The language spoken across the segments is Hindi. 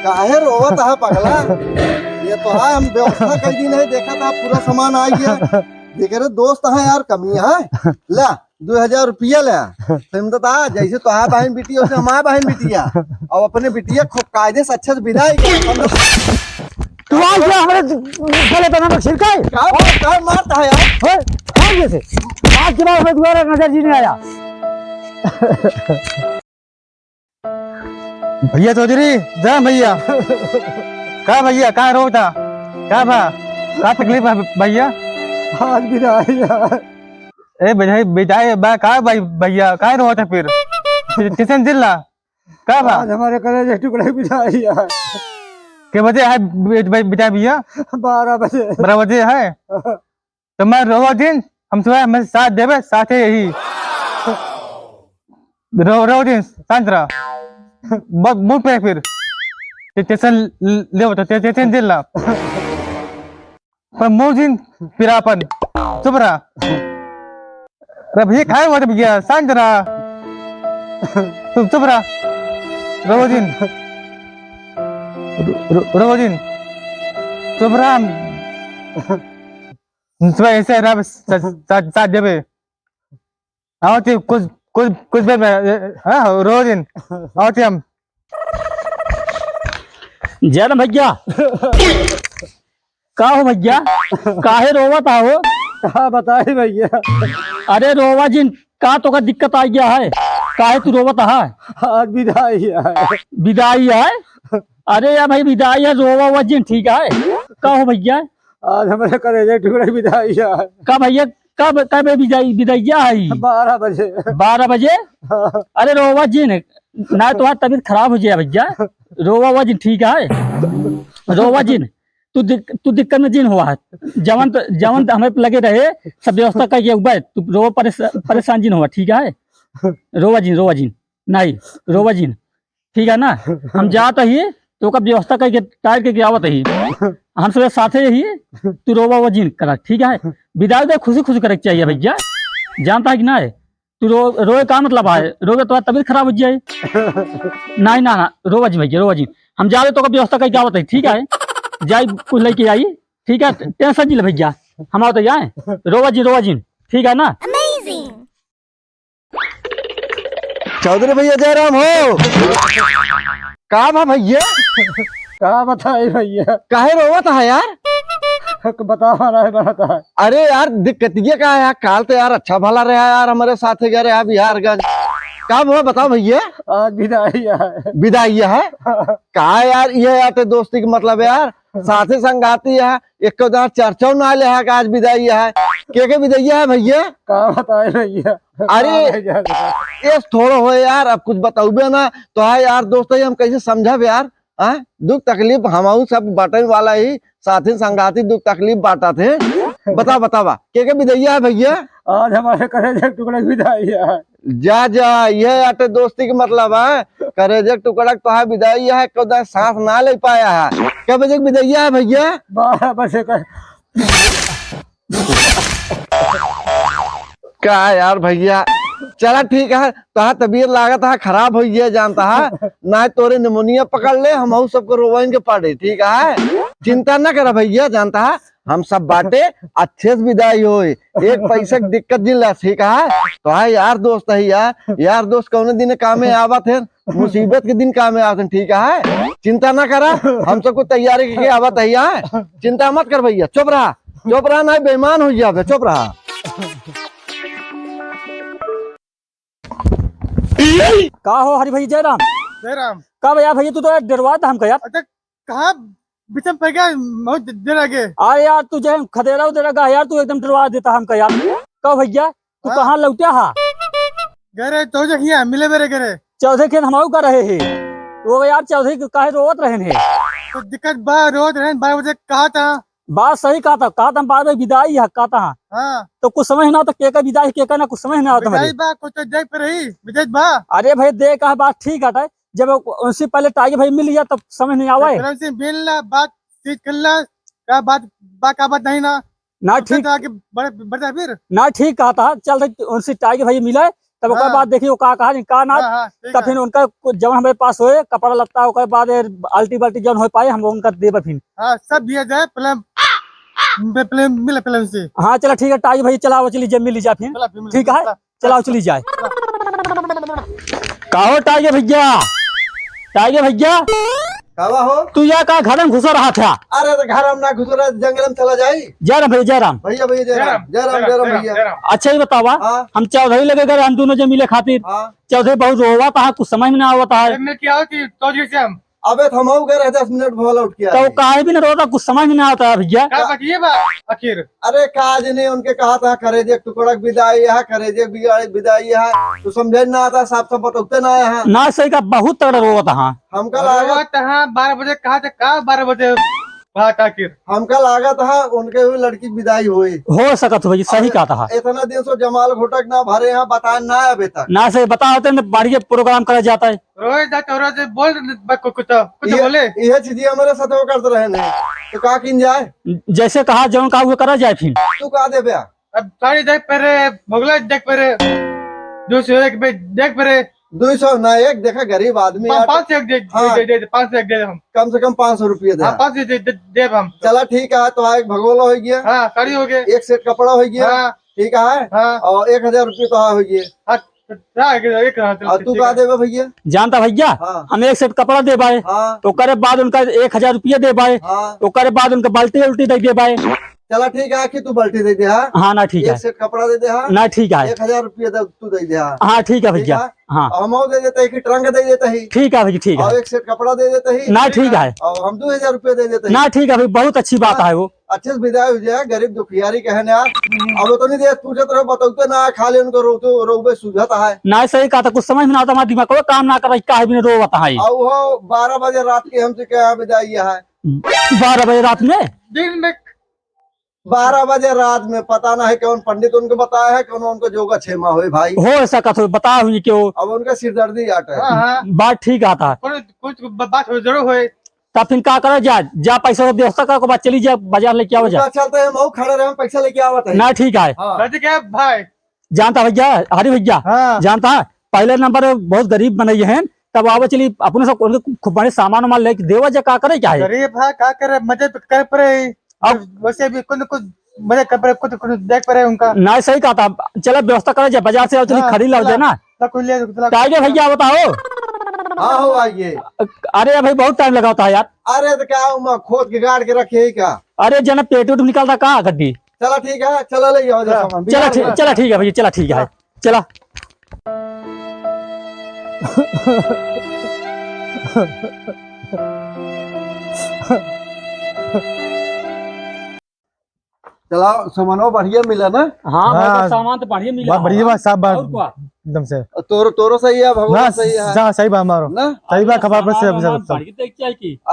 काहे रोवत है पगला? ये तो है, हम व्यवस्था कई दिन है देखा था, पूरा सामान आ गया। देखे रे दोस्त है यार, कमी है ला 2000 रुपया ले तो था, जैसे तो है बहन बिटिया वैसे हमारे बहन बिटिया, और अपने बिटिया खूब कायदे से अच्छे से विदाई तू आ गया हमारे गले पे नमक छिड़काए क्या मारता है यार? जैसे आज के बाद हमें दोबारा नजर जी नहीं आया। भैया चौधरी जा भैया। क्या भैया क्या रोता क्या भा क्या तकलीफ है भैया? आज विदाई यार। ए बधाई बिदाई बा का भाई भैया क्या रोता फिर किसन जिला क्या भा? आज हमारे कलेजे टुकड़े विदाई यार। के बजे है बिदाई भैया? 12 बजे। 12 बजे है तो मैं रोवा दिन हम सुबह मैं साथ देवे साथ है यही रो दिन सांतरा मुंह पे फिर स्टेशन ले तो स्टेशन जिला पर मुंह दिन फिर अपन चुप रहा रे भैया खाए हुआ भैया सांतरा तुम चुप रहा रो दिन चुप रहा सुबह ऐसे रहा साथ देवे आओ थे कुछ देर हाँ रोज दिन आओ थे हम। जैन भैया का हो भैया काहे रोवा था हो? कहा बताए भैया? अरे रोवा जिन का तो का दिक्कत आ गया है, काहे तू रोवा था? आज विदाई है। विदाई है? अरे यार भाई विदाई है, रोवा हुआ जिन ठीक है। का हो भैया? आज हमारे कलेजे टुकड़े विदाई है। का भैया कब कब विदाइया है? 12 बजे। 12 बजे? अरे रोवा जिन ना तुम्हारी तबीयत खराब हो जाए भैया, रोवा हुआ जिन ठीक है। रोवा जिन तू दिक्कत में जिन हुआ है, जवन हमें लगे रहे सब व्यवस्था करके उबर तू रोवा परेशान जिन हुआ ठीक है। रोवा जिन नहीं रोवा जिन ठीक है ना। हम जात ही तो का व्यवस्था करके टायर के आवत ही हम सब साथे ही तू रोवा वो जिन करा ठीक है। विदाई दे खुशी खुशी करे चाहिए भैया, जानता है कि ना है तू रोए का मतलब है? रोगे तो तबीयत खराब हो जाए। नहीं ना रोवा जी भैया रोवा जी हम जा रहे तो का व्यवस्था करके आवत है ठीक है। जाई कुछ लेके आई ठीक है, टेंशन जी ले भैया हम आवत जाए। रोवा जी ठीक है ना। चौधरी भैया जयराम हो। का भा भैया? कहा बताए भैया? काहे रोवत है यार? बता रहा है। अरे यार दिक्कत ये का है यार, काल तो यार अच्छा भला रहा यार, हमारे साथ गए रहे बिहारगंज। का हुआ बताओ भैया? आज विदाई है। विदाई है? कहा यार ये आते दोस्ती का मतलब यार, साथे संगाती है एक चर्चा ना ले है आज विदाई है। के विदाइया है भैया? कहा बताए भैया? अरे ये थोड़ा हो यार, अब कुछ बताओगे ना तो है यार दोस्त हम कैसे समझब यार? दुख तकलीफ हम सब बांटने वाला ही साथी संगाती दुख तकलीफ बांटा थे। बतावा के विदाइया है भैया? आज हमारे कलेजे टुकड़े विदाई है। जा ये आटे दोस्ती का मतलब है, करेजे टुकड़ा तो है विदाई है, कदा सांस ना ले पाया है। क्या बजे विदाइया है भैया? 12 बजे का। क्या यार भैया चला ठीक है, तो तबीयत लागत है खराब हो गया जानता है ना, तोरे निमोनिया पकड़ ले हम सबको रोवाइन के पड़े ठीक है। चिंता न करा भैया, जानता है हम सब बाटे अच्छे से विदाई हो, एक पैसे की दिक्कत जिला ठीक है। तो है यार दोस्त है यार दोस्त कौन दिन कामे आवत है, मुसीबत के दिन कामे आवत है ठीक है। चिंता न करा हम सबको तैयारी करके आवत है, चिंता मत कर भैया। चुप रहा ना बेईमान हो जाए, चुप रहा। का हो हरि भैया जयराम? का भैया भैया तू तो डरवा था हमको यार। अच्छा कहाँ बिचम पे गया बहुत देर आगे? अरे यार तू जो खदेरा उदेरा गा यार, तू एकदम डरवा देता हमको यार। का भैया तू कहाँ लौटा हा? गरे तो जो मिले मेरे घरे चौथे खेत हमारे का रहे है वो यार, चौथे काहे रोवत रहे हैं? तो दिक्कत बा रोज रहे 12 बजे कहा था। बात सही कहा था 12 बजे विदाई है कहा था। हाँ तो कुछ समझ ना, तो के विदाई के ना कुछ समझ ना आता विदाई बा कुछ तो देख पे रही विजय बा। अरे भाई देख कहा बात ठीक है, जब उनसे पहले टाइगर भाई मिल गया तब समझ नहीं आवा से मिलना बात चीज कर ला क्या बात नहीं ना ठीक आगे बढ़ता फिर ना ठीक कहा था। चल उनसे टाइगर भाई मिले तब ओकर बाद देखिए वो का कहा का ना तब फिर उनका जब हमारे पास होए कपड़ा लत्ता ओकर बाद आल्टी बाल्टी जब हो पाए हम उनका देब फिर। हाँ सब दिया जाए पहले मिले पहले उनसे। हाँ चला ठीक है टाई भाई चलाओ चली जब मिल जा फिर ठीक है चलाओ चली जाए। कहो टाइगे भैया टाइगे भैया कावा हो तू यहाँ का घर में घुसा रहा था। अरे तो घर हम ना घुस रहा जंगल में चला जाई। जयराम भैया जयराम भैया भैया जयराम भैया। अच्छा ही बतावा हाँ। हम चौधरी लगे गए हम दोनों जब मिले खातिर हाँ। चौधरी बहुत रोवा था कुछ समझ में ना आवता है। मैं क्या हो कि चौधरी से हम अबे तो हम गए रहे 10 मिनट भोला उठ के तो काहे भी ना रोता कुछ समझ में ना आता है भैया। क्या बाकी बा आखिर अरे काज ने उनके कहा था करे जे टुकड़ा विदाई है करे जे विदाई है तो समझे ना आता साफ साफ बताते ना है। ना सही का बहुत तगड़ा रोवा था। हाँ हमका लागत 12 बजे कहा था का 12 बजे बात आखिर हमका लागत है उनके हुई लड़की विदाई हुई हो सकत हो सही कहा था। इतना दिन से जमाल घोटक ना भरे हैं बताए ना अभी तक ना सही बता होते ना बढ़िया प्रोग्राम करा जाता है। रोज जाते रोज बोल कुछ बोले यह चीजें हमारे साथ वो करते रहे नहीं तो का किन जाए जैसे कहा जौन कहा वो करा जाए फिर। तू कहा दे बया अब साड़ी देख पे रे भोगला देख पे रे जो से एक पे देख पे रे 200 ना एक देखा गरीब आदमी यार, 5 एक दे हाँ। दे 5 एक दे हम कम से कम 500 रुपये दे। हाँ 5 दे हम चला ठीक है तो एक भगोला हो गया हाँ साड़ी हो गए एक सेट कपड़ा हो गया हाँ ठीक है हाँ और 1000 रुपये तो हो गया हाँ एक और तू कहा देवे भैया। जानता भैया हाँ। हम एक सेट कपड़ा दे पाए हाँ तो करे बाद उनका 1000 रुपये दे पाए हाँ तो करे बाद उनका बाल्टी उल्टी दे पाए। चला ठीक है कि तू बाल्टी दे दे हाँ हाँ ना ठीक एक है सेट कपड़ा दे दे हाँ ना ठीक है 1000 रुपये तू दे दे हाँ हाँ ठीक है भैया हाँ हम दे देते ही कि ट्रंक दे देते ही ठीक है भैया ठीक और है एक सेट कपड़ा दे देते ही ना ठीक है और हम 2000 रुपये दे देते ही ना ठीक है भाई बहुत अच्छी बात है वो। अच्छे से विदाई हो जाए गरीब दुखियारी कहने यार अब तो नहीं दे पूछत रहो बताते ना खाली उनको रोबे सुझत है ना सही कहा था कुछ समझ में ना आता हमारा दिमाग को काम ना कर काहे भी रो बता है। और वो 12 बजे रात के हमसे क्या विदाई है 12 बजे रात में दिन में 12 बजे रात में पता ना है कौन पंडित उनको बताया है कौन उनको जोगा छेमा हुई भाई हो ऐसा कथो बता हुई क्यों अब उनका सिरदर्दी आट है। हाँ बात ठीक आता है कुछ बात हो जरूर होए तब फिर क्या करा जा पैसा व्यवस्था कर बाद चली जा बाजार लेके आओ जा चलते हैं मऊ खड़े रहे पैसा लेके आवत है ना ठीक है। हाँ। राजे क्या भाई जानता भैया हरी भैया हाँ जानता है पहले नंबर बहुत गरीब बने हैं तब आवे चली अपने सब खूब बड़े सामान वामान लेके देवा जा का करे क्या है गरीब है क्या करे मजे कर पड़े अब वैसे भी कुछ मजे कर पड़े कुछ देख पड़े उनका ना सही कहा था चलो व्यवस्था करा जाए बाजार से चली खरीद लो जाए ना टाइगर भैया बताओ। हाँ हो आइए। अरे भाई बहुत टाइम लगा होता है यार। अरे तो क्या उमा खोद के गाड़ के रखे है क्या। अरे जना पेट उठ निकलता कहाँ गड्डी। चला ठीक है चला ले जाओ सामान चला ठीक है भैया चला ठीक है चला। चलाओ सामानो बढ़िया मिला ना। हाँ भाई सामान तो बढ़िया मिला बढ़िया बात साहब एकदम से तोरो सही है भगवान सही है सही बात मारो ना सही बात खबर पर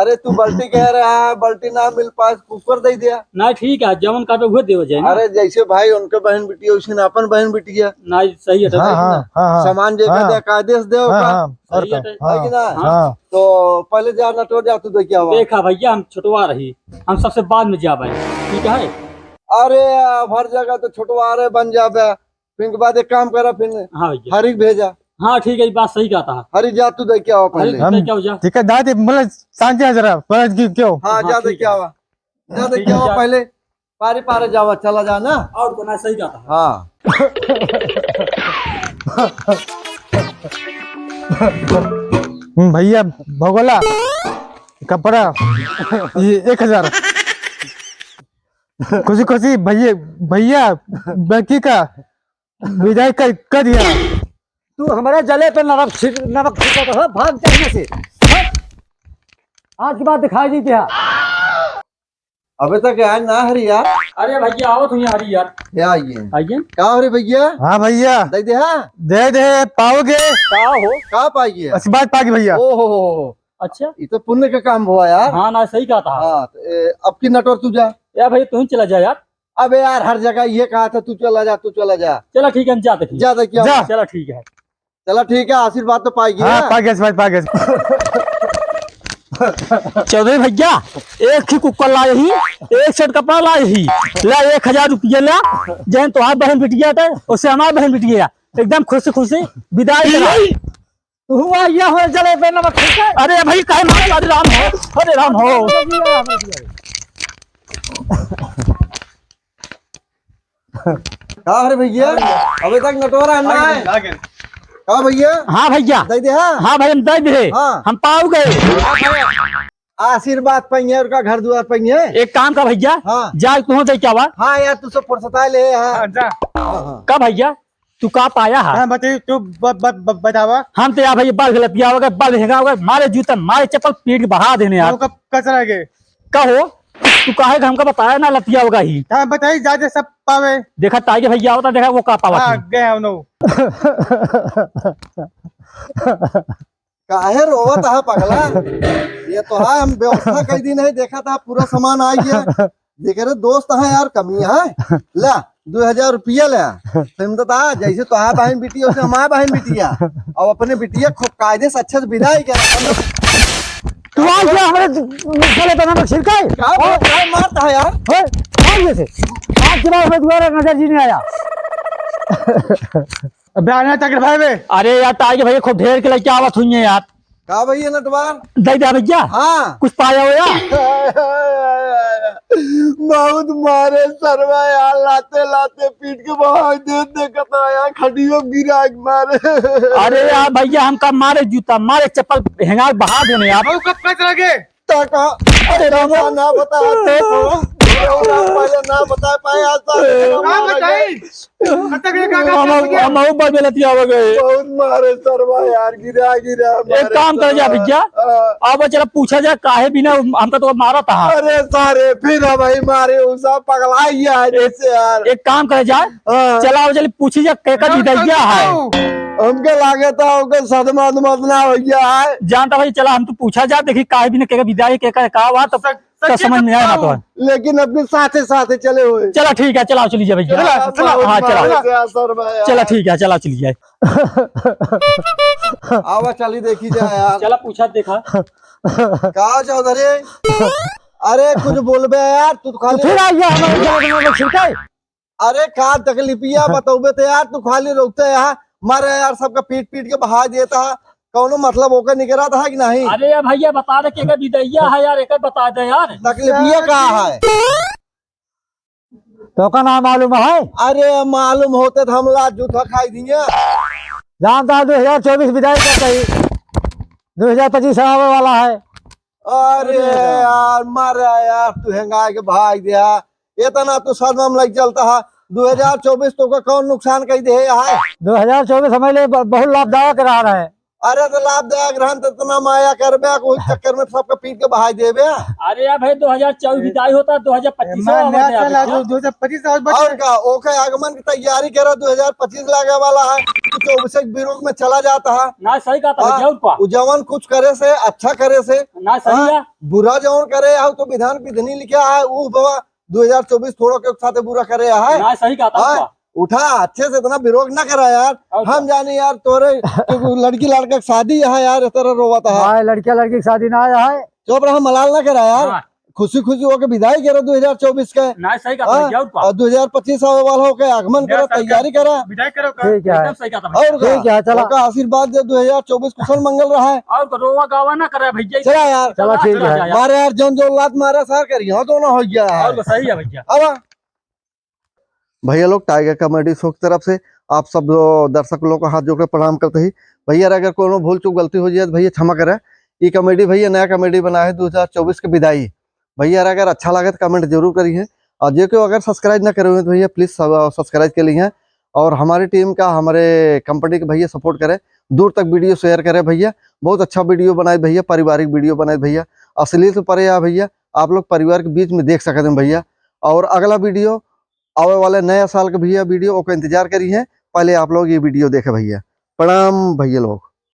अरे तू बल्टी कह रहा है बल्टी ना मिल पाए कुकर दे दिया ना ठीक है जमन का हुए देव जाए। अरे जैसे भाई उनके बहन बेटी है उसी अपन बहन बेटी है ना सही है सामान जो कायदे से दे तो पहले जाना तो जा तू देखिए देखा भैया हम छुटवा रही हम सबसे बाद में जा ठीक है। अरे हर जगह तो छुटवा रहे बन जाबे फिर बाद एक काम करा फिर हरी भेजा। हाँ ठीक है बात सही कहा था हरी जा तू देख आओ पहले ठीक है दादी मतलब सांझे जरा क्यों हाँ जा देख आओ जा देख आओ पहले पारे पारे जावा चला जा ना और को ना सही कहा था। हाँ भैया भगोला कपड़ा ये 1000 खुशी खुशी भैया भैया बाकी का विदाई कर दिया। तू हमारे जले पे नमक छिड़का भाग जाने से आज की बात दिखाई दी क्या अबे तक आए ना हरी यार। अरे भैया आओ तुम हरी यार आइए आइए क्या हो रही भैया। हाँ भैया दे दे हाँ दे पाओगे क्या हो कहाँ पाइए अच्छी बात पागी भैया। ओहो अच्छा ये तो पुण्य का काम हुआ यार। हाँ ना सही कहा था। हाँ अब की नटवर तू जा यार भाई तुम चला जा यार। अबे यार हर जगह ये कहा था तू चला जा चला ठीक है हम जाते जा देखिए चला ठीक है चला ठीक है आशीर्वाद तो पाएगी। हाँ पागे चौधरी भैया एक ही कुकर लाए ही एक सेट कपड़ा लाए ही ला 1000 रुपये ला जैन तुम्हार बहन बिटिया था उससे हमारी बहन बिटिया एकदम खुशी खुशी विदाई करा। हुआ ये हो चले पे नमक खिलका। अरे भाई काहे मारे, अरे राम हो, अरे राम हो। का अरे भैया अभी तक नटोरा है ना का भैया? हाँ भैया, दे दे हाँ हाँ भाई हम दे दे, हाँ। हम पाऊ गए। आशीर्वाद पहिए और का घर द्वार पहिए। एक काम का भैया, हाँ। जा तू दे क्या बात? हाँ यार तू सब पुरसता ले हाँ। जा का भैया तू का पाया है? हाँ बताइए तू बतावा। हम तो यार भैया बाल गलतिया होगा, बाल हेंगा होगा, मारे जूता मारे चप्पल पीट के बहा देने यार। कब कचरा के कहो तू काहे का हमका बताया ना लतिया होगा ही। हाँ बताइए जाते सब पावे। देखा ताई के भैया होता, देखा वो का पावा हाँ थी। गए हम लोग। काहे रोवत है पगला? ये तो है हम व्यवस्था कई दिन है देखा था पूरा सामान आ गया। देख रहे दोस्त है यार कमी है ला 2000 रुपया ले समझता था जैसे तो है बहन बिटिया वैसे हमारे बहन बिटिया और अपने बिटिया खूब कायदे से अच्छे से विदाई कर। तू आ गया हमारे गले पे नमक छिड़काए। क्या मारता है यार? होए कौन जैसे आज के बाद हमें दोबारा नजर जी नहीं आया। बयाना तक भाई बे। अरे यार ताई के भैया खूब ढेर के लेके आवत हुई है यार। का भैया नटवार? दे दे भैया, हाँ कुछ पाया हो यार? बहुत मारे सरवा यार लाते लाते पीट के बहुत देर देखता यार खड़ियों गिरा के मारे। अरे यार भैया हम कब मारे जूता मारे चप्पल हेंगा बहा देने यार। हम कब कचरा के तका अरे राम ना बता पहले ना बता पाए आज हाँ बताइए हम बहुत गलतिया हो गए। बहुत मारे सरवा यार गिरा गिरा एक काम कर जा भैया, अब चला पूछा जाए काहे बिना हमका तो मारा था। अरे सारे फिर भाई मारे उसा पगला ही है जैसे यार। एक काम करे जाए, चला अब चल पूछी जा केकर विदैया है। हमके लागे था उनके सदमा मदना हो गया है। जानता भाई चला हम तो पूछा जा देखी काहे बिना केकर विदाई केकर का हुआ तो समझ में आया ना तो। लेकिन अपने साथे साथे चले हुए। चला ठीक है, चला चलिए भैया। हाँ चला चला ठीक है, चला चलिए। आवा चली देखी जाए यार। चला पूछा देखा कहा चौधरी अरे कुछ बोलबे यार तू तो खाली फिर आ गया हमारे छिड़काए। अरे का तकलीफिया बतौबे तो यार तू खाली रोकते यार मारे यार सबका पीट पीट के बहा देता कौनो मतलब होकर निकला था कि नहीं? अरे यार भैया बता दे केकर विदैया है यार, एक बता दे यार। तकलीफिया कहा है? तो का नाम मालूम है? अरे मालूम होते तो हम लाज जूठा खाई दिए। जानता 2024 विदाई का चाहिए, 2025 आने वाला है। अरे यार मारे यार तू हेंगा के भाग दिया इतना तू सदम लग चलता है। 2024 तो का कौन नुकसान कही दे है? 2024 हमारे लिए बहुत लाभदायक रहा है। अरे तो लाभदायक रहन तो इतना माया करबे कोई चक्कर में सबका पीट के बहा देबे। अरे यार भाई 2024 विदाई होता 2025 और का ओके आगमन की तैयारी करा 2025 लागे वाला है 24 विरोध में चला जाता है ना। सही कहा था भैया उनका। जवन कुछ करे से अच्छा करे से ना सही है। बुरा जवन करे है तो विधान विधनी लिखा है वो बाबा 2024 थोड़ा के साथ बुरा करे है ना सही कहा था उनका। उठा अच्छे से इतना विरोध ना करा यार। हम जाने यार तोरे लड़की लड़का की शादी है यार तरह रोवत है। लड़किया लड़की की शादी ना आया है। चुप रहा मलाल ना करा यार। खुशी खुशी होकर विदाई करो 2024 के। ना सही कहा था भैया उनका। और 2025 आने वाला होकर आगमन करो तैयारी करा। विदाई करो ठीक है, एकदम सही कहा था और चला का आशीर्वाद दे 2024 कुशल मंगल रहा है। और रोवा गावा ना करे भैया। चला यार चला ठीक है। मारे यार जो लात मारा सार करिए दोनों हो गया है। और सही है भैया। अब भैया लोग टाइगर कॉमेडी शो की तरफ से आप सब दर्शक लोग को हाथ जोड़ कर प्रणाम करते ही भैया अगर कोनो भूल चूक गलती हो जाए तो भैया क्षमा करें। ये कॉमेडी भैया नया कॉमेडी बना है 2024 के विदाई। भैया अगर अच्छा लगे तो कमेंट जरूर करिए और जो क्यों अगर सब्सक्राइब ना करे हुए तो भैया प्लीज सब्सक्राइब के लिए और हमारी टीम का हमारे कंपनी के भैया सपोर्ट करें, दूर तक वीडियो शेयर करें भैया। बहुत अच्छा वीडियो बनाए भैया, पारिवारिक वीडियो बनाए भैया, असली से परे भैया आप लोग परिवार के बीच में देख सकते हैं भैया। और अगला वीडियो आने वाले नया साल के भैया वीडियो का इंतजार करिए, पहले आप लोग ये वीडियो देखे भैया। प्रणाम भैया लोग।